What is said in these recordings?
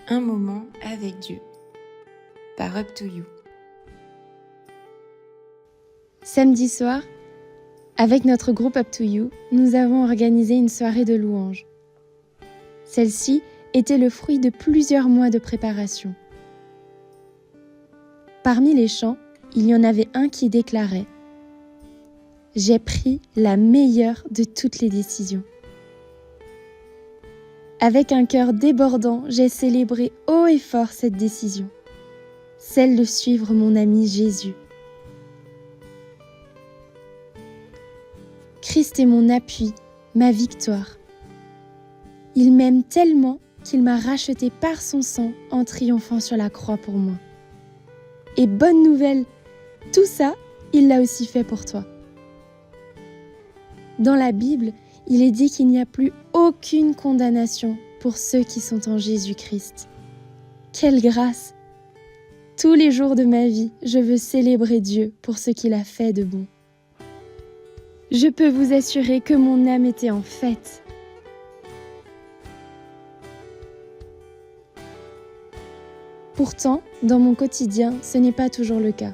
Un moment avec Dieu par Up to You. Samedi soir, avec notre groupe Up to You, nous avons organisé une soirée de louanges. Celle-ci était le fruit de plusieurs mois de préparation. Parmi les chants, il y en avait un qui déclarait « J'ai pris la meilleure de toutes les décisions ». Avec un cœur débordant, j'ai célébré haut et fort cette décision, celle de suivre mon ami Jésus. Christ est mon appui, ma victoire. Il m'aime tellement qu'il m'a racheté par son sang en triomphant sur la croix pour moi. Et bonne nouvelle, tout ça, il l'a aussi fait pour toi. Dans la Bible, il est dit qu'il n'y a plus aucune condamnation pour ceux qui sont en Jésus-Christ. Quelle grâce! Tous les jours de ma vie, je veux célébrer Dieu pour ce qu'il a fait de bon. Je peux vous assurer que mon âme était en fête. Pourtant, dans mon quotidien, ce n'est pas toujours le cas.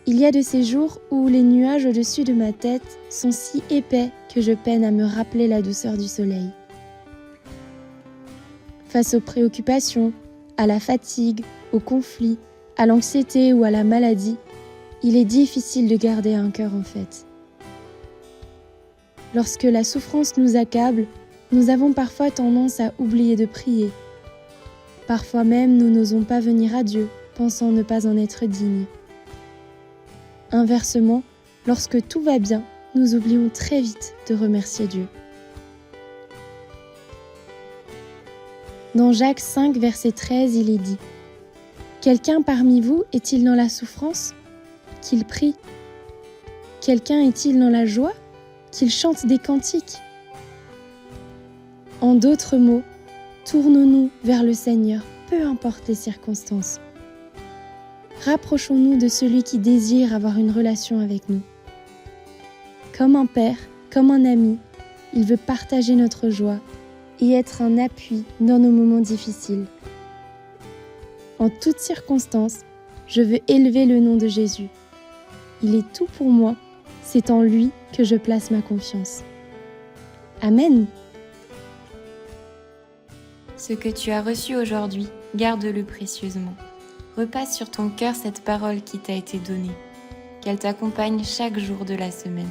Il y a de ces jours où les nuages au-dessus de ma tête sont si épais que je peine à me rappeler la douceur du soleil. Face aux préoccupations, à la fatigue, aux conflits, à l'anxiété ou à la maladie, il est difficile de garder un cœur en fête. Lorsque la souffrance nous accable, nous avons parfois tendance à oublier de prier. Parfois même, nous n'osons pas venir à Dieu, pensant ne pas en être dignes. Inversement, lorsque tout va bien, nous oublions très vite de remercier Dieu. Dans Jacques 5, verset 13, il est dit « Quelqu'un parmi vous est-il dans la souffrance? Qu'il prie. Quelqu'un est-il dans la joie? Qu'il chante des cantiques. » En d'autres mots, tournons-nous vers le Seigneur, peu importe les circonstances. Rapprochons-nous de celui qui désire avoir une relation avec nous. Comme un père, comme un ami, il veut partager notre joie et être un appui dans nos moments difficiles. En toutes circonstances, je veux élever le nom de Jésus. Il est tout pour moi, c'est en lui que je place ma confiance. Amen. Ce que tu as reçu aujourd'hui, garde-le précieusement. Repasse sur ton cœur cette parole qui t'a été donnée, qu'elle t'accompagne chaque jour de la semaine.